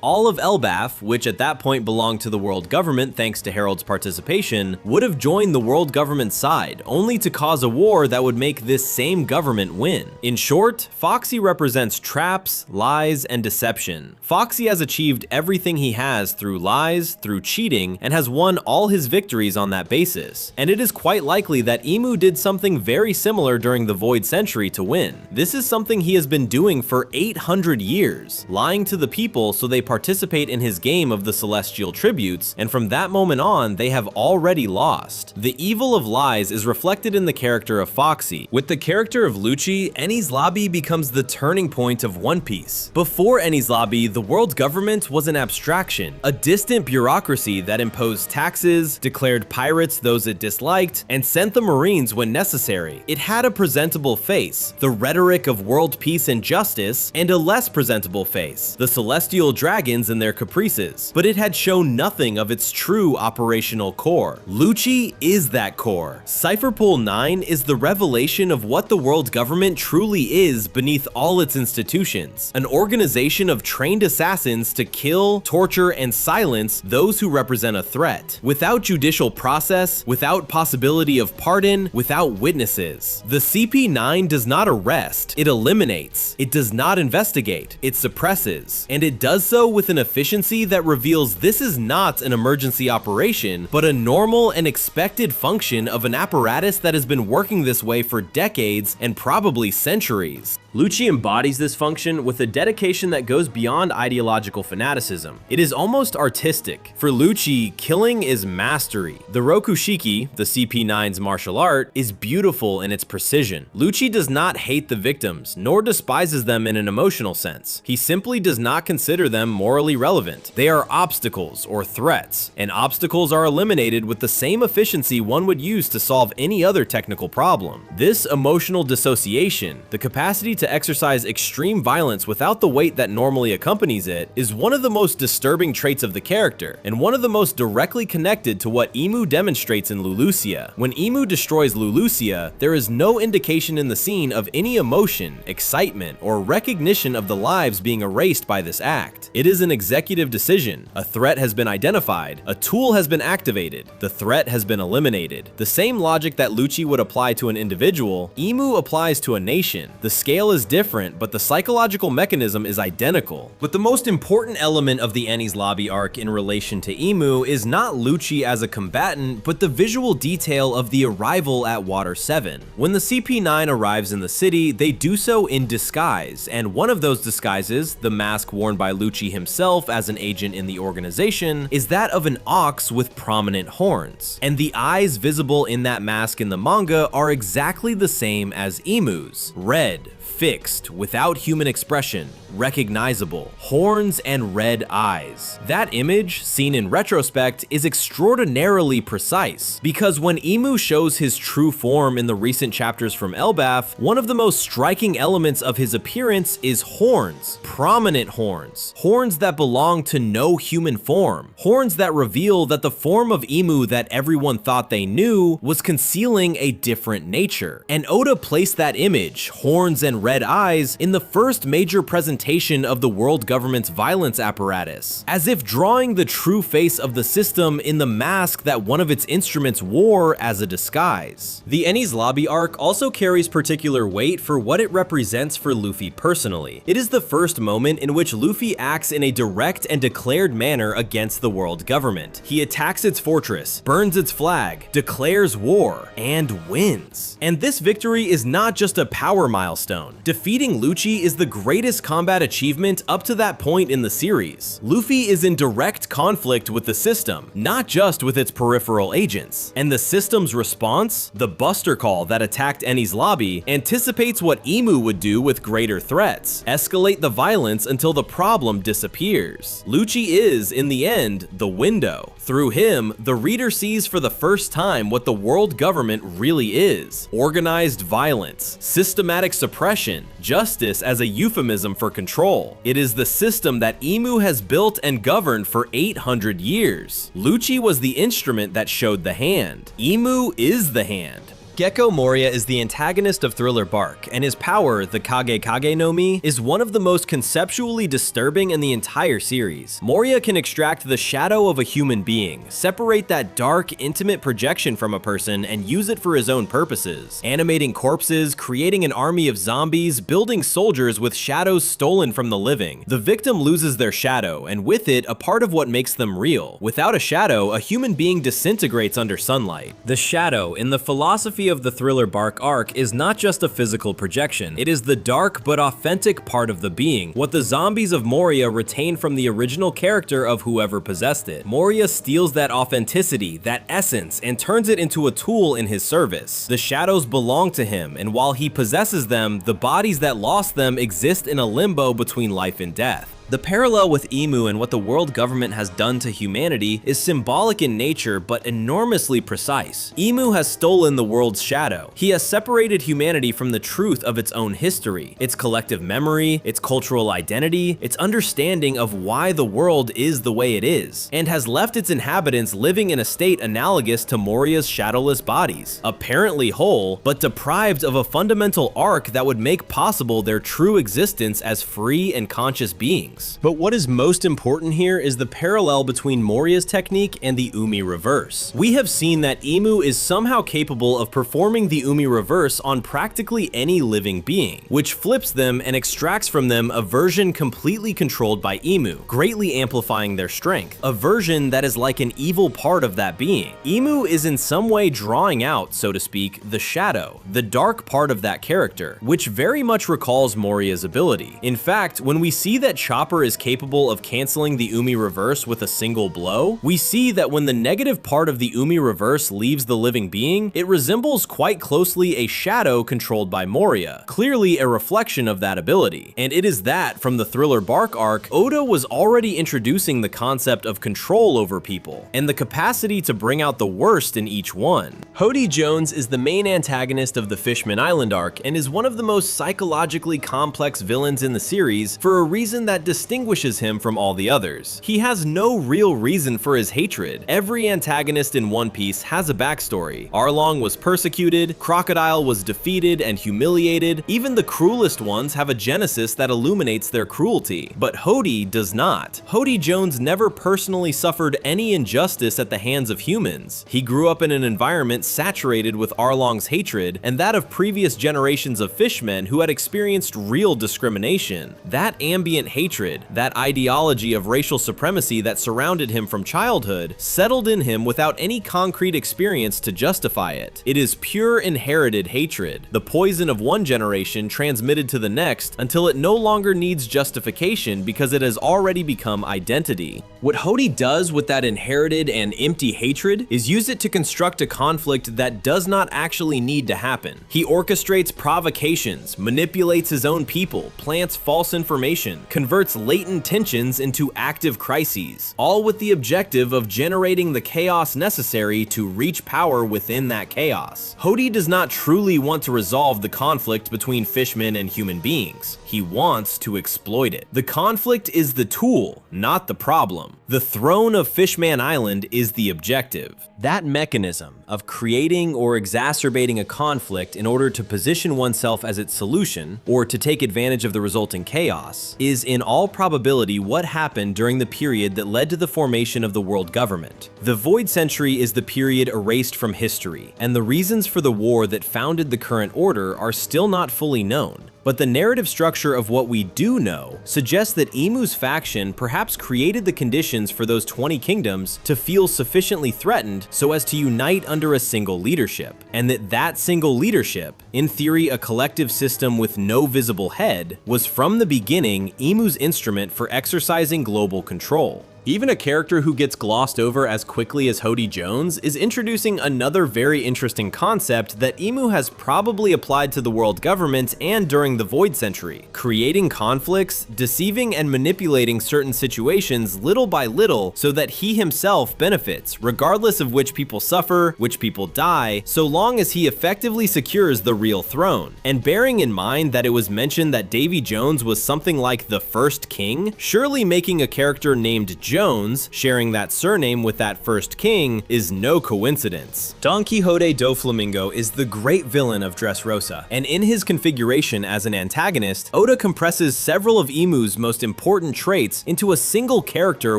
all of Elbaf, which at that point belonged to the world government thanks to Harold's participation, would have joined the world government's side, only to cause a war that would make this same government win. In short, Foxy represents traps, lies, and deception. Foxy has achieved everything he has through lies, through cheating, and has won all his victories on that basis. And it is quite likely that IMU did something very similar during the Void Century to win. This is something he has been doing for 800 years, lying to the people so they participate in his game of the celestial tributes, and from that moment on, they have already lost. The evil of lies is reflected in the character of Foxy. With the character of Lucci, Enies Lobby becomes the turning point of One Piece. Before Enies Lobby, the world government was an abstraction, a distant bureaucracy that imposed taxes, declared pirates those it disliked, and sent the Marines when necessary. It had a presentable face, the rhetoric of world peace and justice, and a less presentable face, the celestial dragons and their caprices, but it had shown nothing of its true operational core. Lucci is that core. Cypherpool 9 is the revelation of what the world government truly is beneath all its institutions, an organization of trained assassins to kill, torture, and silence those who represent a threat. Without judicial process, without possibility of pardon, without witnesses. The CP9 does not arrest, it eliminates. It does not investigate, it suppresses. And it does so with an efficiency that reveals this is not an emergency operation, but a normal and expected function of an apparatus that has been working this way for decades and probably centuries. Lucci embodies this function with a dedication that goes beyond ideological fanaticism. It is almost artistic. For Lucci, killing is mastery. The Rokushiki, the CP9's martial art, is beautiful in its precision. Lucci does not hate the victims, nor despises them in an emotional sense. He simply does not consider them morally relevant. They are obstacles or threats, and obstacles are eliminated with the same efficiency one would use to solve any other technical problem. This emotional dissociation, the capacity to exercise extreme violence without the weight that normally accompanies it, is one of the most disturbing traits of the character, and one of the most directly connected to what IMU demonstrates in Lulusia. When IMU destroys Lulusia, there is no indication in the scene of any emotion, excitement, or recognition of the lives being erased by this act. It is an executive decision. A threat has been identified, a tool has been activated, the threat has been eliminated. The same logic that Lucci would apply to an individual, IMU applies to a nation. The scale is different, but the psychological mechanism is identical. But the most important element of the Enies Lobby arc in relation to IMU is not Lucci as a combatant, but the visual detail of the arrival at Water 7. When the CP9 arrives in the city, they do so in disguise, and one of those disguises, the mask worn by Lucci himself as an agent in the organization, is that of an ox with prominent horns. And the eyes visible in that mask in the manga are exactly the same as IMU's. Red, fixed, without human expression, recognizable, horns and red eyes. That image, seen in retrospect, is extraordinarily precise, because when IMU shows his true form in the recent chapters from Elbaf, one of the most striking elements of his appearance is horns. Prominent horns. Horns that belong to no human form. Horns that reveal that the form of IMU that everyone thought they knew was concealing a different nature. And Oda placed that image, horns and red eyes, in the first major presentation of the world government's violence apparatus, as if drawing the true face of the system in the mask that one of its instruments wore as a disguise. The Enies Lobby arc also carries particular weight for what it represents for Luffy personally. It is the first moment in which Luffy acts in a direct and declared manner against the world government. He attacks its fortress, burns its flag, declares war, and wins. And this victory is not just a power milestone. Defeating Lucci is the greatest combat achievement up to that point in the series. Luffy is in direct conflict with the system, not just with its peripheral agents. And the system's response, the Buster Call that attacked Enies Lobby, anticipates what IMU would do with greater threats: escalate the violence until the problem disappears. Lucci is, in the end, the window. Through him, the reader sees for the first time what the world government really is: organized violence, systematic suppression, justice as a euphemism for control. It is the system that IMU has built and governed for 800 years. Lucci was the instrument that showed the hand. IMU is the hand. Gecko Moria is the antagonist of Thriller Bark, and his power, the Kage Kage no Mi, is one of the most conceptually disturbing in the entire series. Moria can extract the shadow of a human being, separate that dark, intimate projection from a person, and use it for his own purposes, animating corpses, creating an army of zombies, building soldiers with shadows stolen from the living. The victim loses their shadow, and with it, a part of what makes them real. Without a shadow, a human being disintegrates under sunlight. The shadow, in the philosophy of the Thriller Bark arc, is not just a physical projection. It is the dark but authentic part of the being, what the zombies of Moria retain from the original character of whoever possessed it. Moria steals that authenticity, that essence, and turns it into a tool in his service. The shadows belong to him, and while he possesses them, the bodies that lost them exist in a limbo between life and death. The parallel with IMU and what the world government has done to humanity is symbolic in nature but enormously precise. IMU has stolen the world's shadow. He has separated humanity from the truth of its own history, its collective memory, its cultural identity, its understanding of why the world is the way it is, and has left its inhabitants living in a state analogous to Moria's shadowless bodies, apparently whole, but deprived of a fundamental arc that would make possible their true existence as free and conscious beings. But what is most important here is the parallel between Moria's technique and the Umi reverse. We have seen that IMU is somehow capable of performing the Umi reverse on practically any living being, which flips them and extracts from them a version completely controlled by IMU, greatly amplifying their strength, a version that is like an evil part of that being. IMU is in some way drawing out, so to speak, the shadow, the dark part of that character, which very much recalls Moria's ability. In fact, when we see that Chopper is capable of canceling the Umi reverse with a single blow, we see that when the negative part of the Umi reverse leaves the living being, it resembles quite closely a shadow controlled by Moria, clearly a reflection of that ability. And it is that, from the Thriller Bark arc, Oda was already introducing the concept of control over people, and the capacity to bring out the worst in each one. Hody Jones is the main antagonist of the Fishman Island arc, and is one of the most psychologically complex villains in the series for a reason that distinguishes him from all the others. He has no real reason for his hatred. Every antagonist in One Piece has a backstory. Arlong was persecuted, Crocodile was defeated and humiliated, even the cruelest ones have a genesis that illuminates their cruelty. But Hody does not. Hody Jones never personally suffered any injustice at the hands of humans. He grew up in an environment saturated with Arlong's hatred, and that of previous generations of fishmen who had experienced real discrimination. That ambient hatred hatred, that ideology of racial supremacy that surrounded him from childhood, settled in him without any concrete experience to justify it. It is pure inherited hatred, the poison of one generation transmitted to the next until it no longer needs justification because it has already become identity. What Hody does with that inherited and empty hatred is use it to construct a conflict that does not actually need to happen. He orchestrates provocations, manipulates his own people, plants false information, converts latent tensions into active crises, all with the objective of generating the chaos necessary to reach power within that chaos. Hody does not truly want to resolve the conflict between fishmen and human beings. He wants to exploit it. The conflict is the tool, not the problem. The throne of Fishman Island is the objective. That mechanism of creating or exacerbating a conflict in order to position oneself as its solution, or to take advantage of the resulting chaos, is in all probability what happened during the period that led to the formation of the world government. The Void Century is the period erased from history, and the reasons for the war that founded the current order are still not fully known. But the narrative structure of what we do know suggests that Imu's faction perhaps created the conditions for those 20 kingdoms to feel sufficiently threatened so as to unite under a single leadership, and that single leadership, in theory a collective system with no visible head, was from the beginning Imu's instrument for exercising global control. Even a character who gets glossed over as quickly as Hody Jones is introducing another very interesting concept that Imu has probably applied to the world government and during the Void Century: creating conflicts, deceiving and manipulating certain situations little by little so that he himself benefits, regardless of which people suffer, which people die, so long as he effectively secures the real throne. And bearing in mind that it was mentioned that Davy Jones was something like the first king, surely making a character named Jones sharing that surname with that first king is no coincidence. Don Quixote Doflamingo is the great villain of Dressrosa, and in his configuration as an antagonist, Oda compresses several of Imu's most important traits into a single character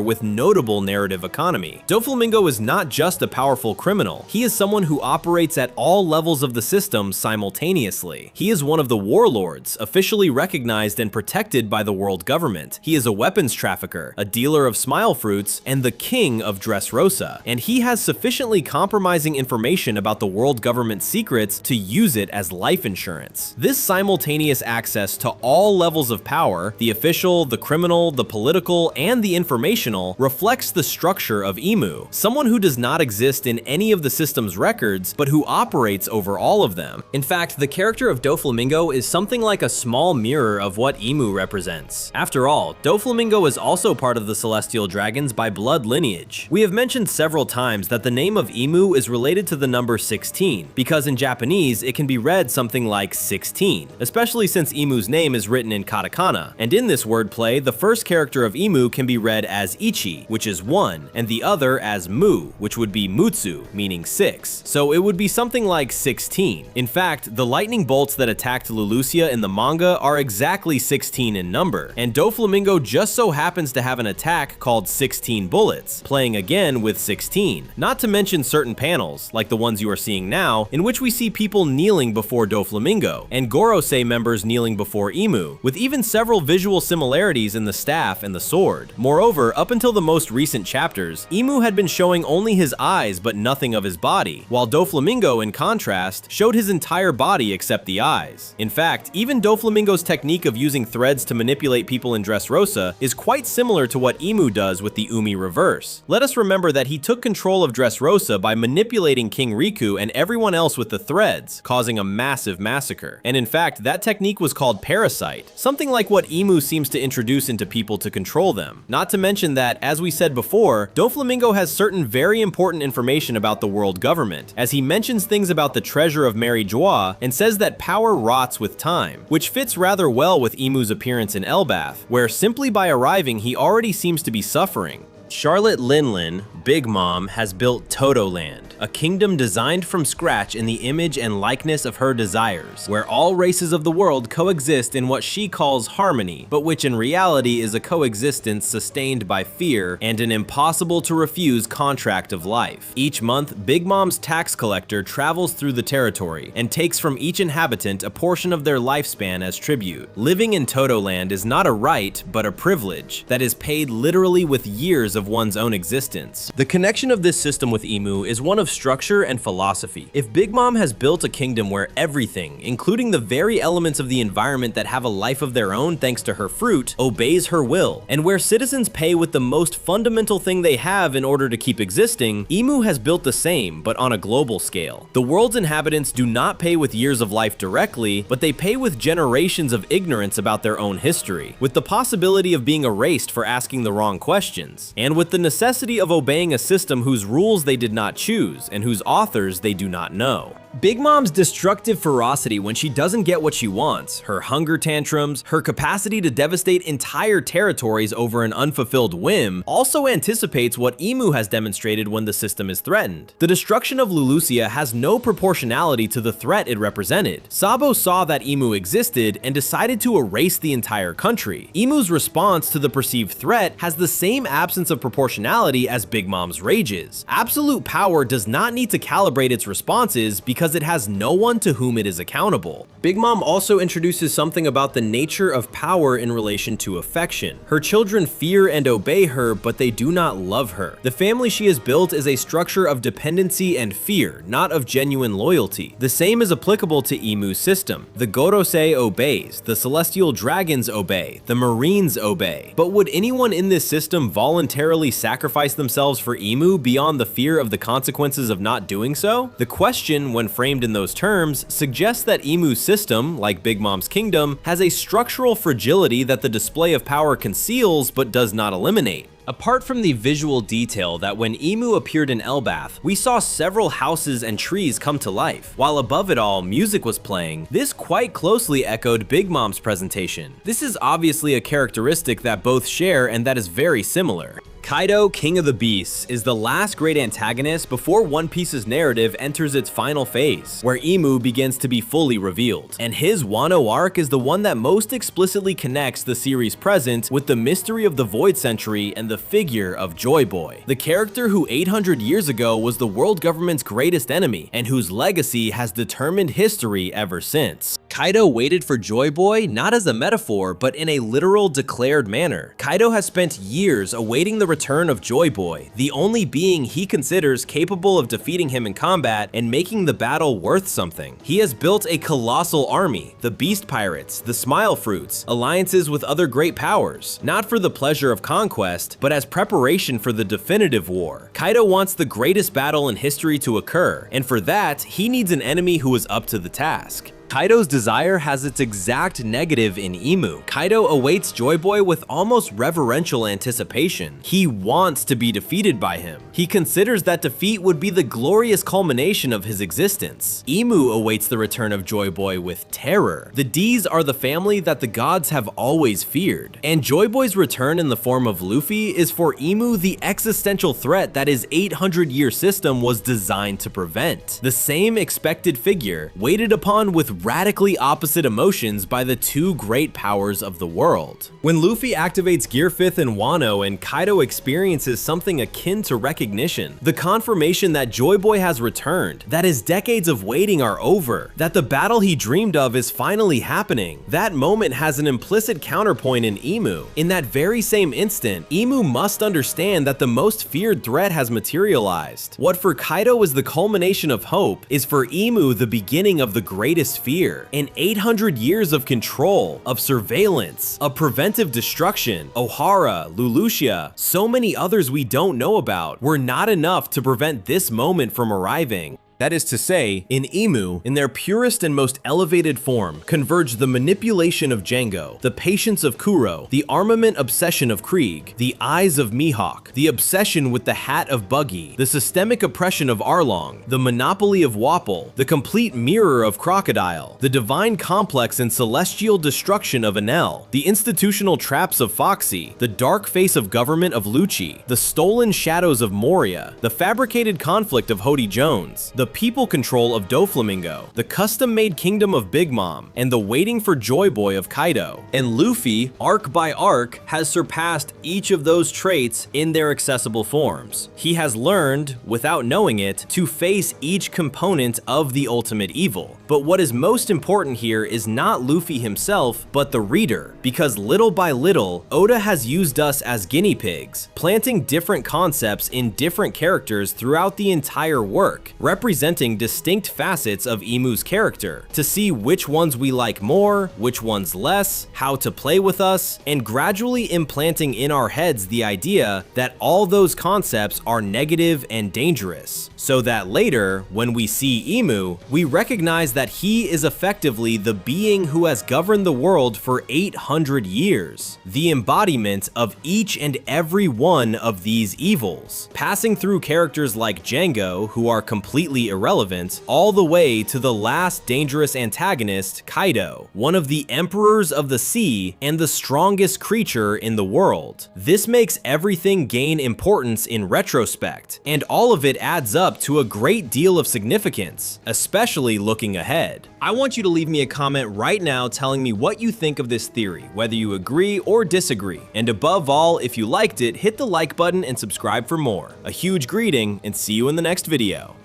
with notable narrative economy. Doflamingo is not just a powerful criminal, he is someone who operates at all levels of the system simultaneously. He is one of the warlords, officially recognized and protected by the world government. He is a weapons trafficker, a dealer of smile fruits, and the king of Dressrosa, and he has sufficiently compromising information about the world government secrets to use it as life insurance. This simultaneous access to all levels of power, the official, the criminal, the political, and the informational, reflects the structure of Imu, someone who does not exist in any of the system's records, but who operates over all of them. In fact, the character of Doflamingo is something like a small mirror of what Imu represents. After all, Doflamingo is also part of the Celestial Dragons by blood lineage. We have mentioned several times that the name of Imu is related to the number 16, because in Japanese it can be read something like 16, especially since Imu's name is written in katakana, and in this wordplay, the first character of Imu can be read as Ichi, which is 1, and the other as Mu, which would be Mutsu, meaning 6, so it would be something like 16. In fact, the lightning bolts that attacked Lulusia in the manga are exactly 16 in number, and Doflamingo just so happens to have an attack called 16 bullets, playing again with 16. Not to mention certain panels, like the ones you are seeing now, in which we see people kneeling before Doflamingo, and Gorosei members kneeling before Imu, with even several visual similarities in the staff and the sword. Moreover, up until the most recent chapters, Imu had been showing only his eyes but nothing of his body, while Doflamingo, in contrast, showed his entire body except the eyes. In fact, even Doflamingo's technique of using threads to manipulate people in Dressrosa is quite similar to what Imu does with the Umi reverse. Let us remember that he took control of Dressrosa by manipulating King Riku and everyone else with the threads, causing a massive massacre. And in fact, that technique was called parasite, something like what Imu seems to introduce into people to control them. Not to mention that, as we said before, Doflamingo has certain very important information about the world government, as he mentions things about the treasure of Mary Joie and says that power rots with time, which fits rather well with Imu's appearance in Elbath, where simply by arriving he already seems to be suffering. Charlotte Linlin, Big Mom, has built Totoland, a kingdom designed from scratch in the image and likeness of her desires, where all races of the world coexist in what she calls harmony, but which in reality is a coexistence sustained by fear and an impossible to refuse contract of life. Each month, Big Mom's tax collector travels through the territory and takes from each inhabitant a portion of their lifespan as tribute. Living in Totoland is not a right, but a privilege that is paid literally with years of one's own existence. The connection of this system with IMU is one of structure and philosophy. If Big Mom has built a kingdom where everything, including the very elements of the environment that have a life of their own thanks to her fruit, obeys her will, and where citizens pay with the most fundamental thing they have in order to keep existing, IMU has built the same, but on a global scale. The world's inhabitants do not pay with years of life directly, but they pay with generations of ignorance about their own history, with the possibility of being erased for asking the wrong questions, and with the necessity of obeying a system whose rules they did not choose and whose authors they do not know. Big Mom's destructive ferocity when she doesn't get what she wants, her hunger tantrums, her capacity to devastate entire territories over an unfulfilled whim, also anticipates what IMU has demonstrated when the system is threatened. The destruction of Lulusia has no proportionality to the threat it represented. Sabo saw that IMU existed and decided to erase the entire country. IMU's response to the perceived threat has the same absence of proportionality as Big Mom's rages. Absolute power does not need to calibrate its responses because it has no one to whom it is accountable. Big Mom also introduces something about the nature of power in relation to affection. Her children fear and obey her, but they do not love her. The family she has built is a structure of dependency and fear, not of genuine loyalty. The same is applicable to IMU's system. The Gorosei obeys, the Celestial Dragons obey, the Marines obey. But would anyone in this system voluntarily sacrifice themselves for IMU beyond the fear of the consequences of not doing so? The question, when framed in those terms, suggests that IMU's system, like Big Mom's kingdom, has a structural fragility that the display of power conceals but does not eliminate. Apart from the visual detail that when IMU appeared in Elbath, we saw several houses and trees come to life, while above it all, music was playing, this quite closely echoed Big Mom's presentation. This is obviously a characteristic that both share and that is very similar. Kaido, King of the Beasts, is the last great antagonist before One Piece's narrative enters its final phase, where IMU begins to be fully revealed. And his Wano arc is the one that most explicitly connects the series present with the mystery of the Void Century and the figure of Joy Boy, the character who 800 years ago was the world government's greatest enemy, and whose legacy has determined history ever since. Kaido waited for Joy Boy not as a metaphor, but in a literal declared manner. Kaido has spent years awaiting the return of Joy Boy, the only being he considers capable of defeating him in combat and making the battle worth something. He has built a colossal army, the Beast Pirates, the Smile Fruits, alliances with other great powers, not for the pleasure of conquest, but as preparation for the definitive war. Kaido wants the greatest battle in history to occur, and for that, he needs an enemy who is up to the task. Kaido's desire has its exact negative in IMU. Kaido awaits Joy Boy with almost reverential anticipation. He wants to be defeated by him. He considers that defeat would be the glorious culmination of his existence. IMU awaits the return of Joy Boy with terror. The D's are the family that the gods have always feared, and Joy Boy's return in the form of Luffy is for IMU the existential threat that his 800-year system was designed to prevent. The same expected figure, waited upon with radically opposite emotions by the two great powers of the world. When Luffy activates Gear 5th in Wano and Kaido experiences something akin to recognition, the confirmation that Joy Boy has returned, that his decades of waiting are over, that the battle he dreamed of is finally happening, that moment has an implicit counterpoint in IMU. In that very same instant, IMU must understand that the most feared threat has materialized. What for Kaido is the culmination of hope is for IMU the beginning of the greatest fear. In 800 years of control, of surveillance, of preventive destruction, Ohara, Lulusia, so many others we don't know about, were not enough to prevent this moment from arriving. That is to say, in Imu, in their purest and most elevated form, converge the manipulation of Django, the patience of Kuro, the armament obsession of Krieg, the eyes of Mihawk, the obsession with the hat of Buggy, the systemic oppression of Arlong, the monopoly of Wapol, the complete mirror of Crocodile, the divine complex and celestial destruction of Enel, the institutional traps of Foxy, the dark face of government of Lucci, the stolen shadows of Moria, the fabricated conflict of Hody Jones, the people control of Doflamingo, the custom-made kingdom of Big Mom, and the waiting for Joy Boy of Kaido. And Luffy, arc by arc, has surpassed each of those traits in their accessible forms. He has learned, without knowing it, to face each component of the ultimate evil. But what is most important here is not Luffy himself, but the reader, because little by little, Oda has used us as guinea pigs, planting different concepts in different characters throughout the entire work, representing distinct facets of Imu's character, to see which ones we like more, which ones less, how to play with us, and gradually implanting in our heads the idea that all those concepts are negative and dangerous, so that later, when we see Imu, we recognize that he is effectively the being who has governed the world for 800 years, the embodiment of each and every one of these evils, passing through characters like Django, who are completely irrelevant, all the way to the last dangerous antagonist, Kaido, one of the emperors of the sea and the strongest creature in the world. This makes everything gain importance in retrospect, and all of it adds up to a great deal of significance, especially looking ahead. I want you to leave me a comment right now telling me what you think of this theory, whether you agree or disagree. And above all, if you liked it, hit the like button and subscribe for more. A huge greeting, and see you in the next video.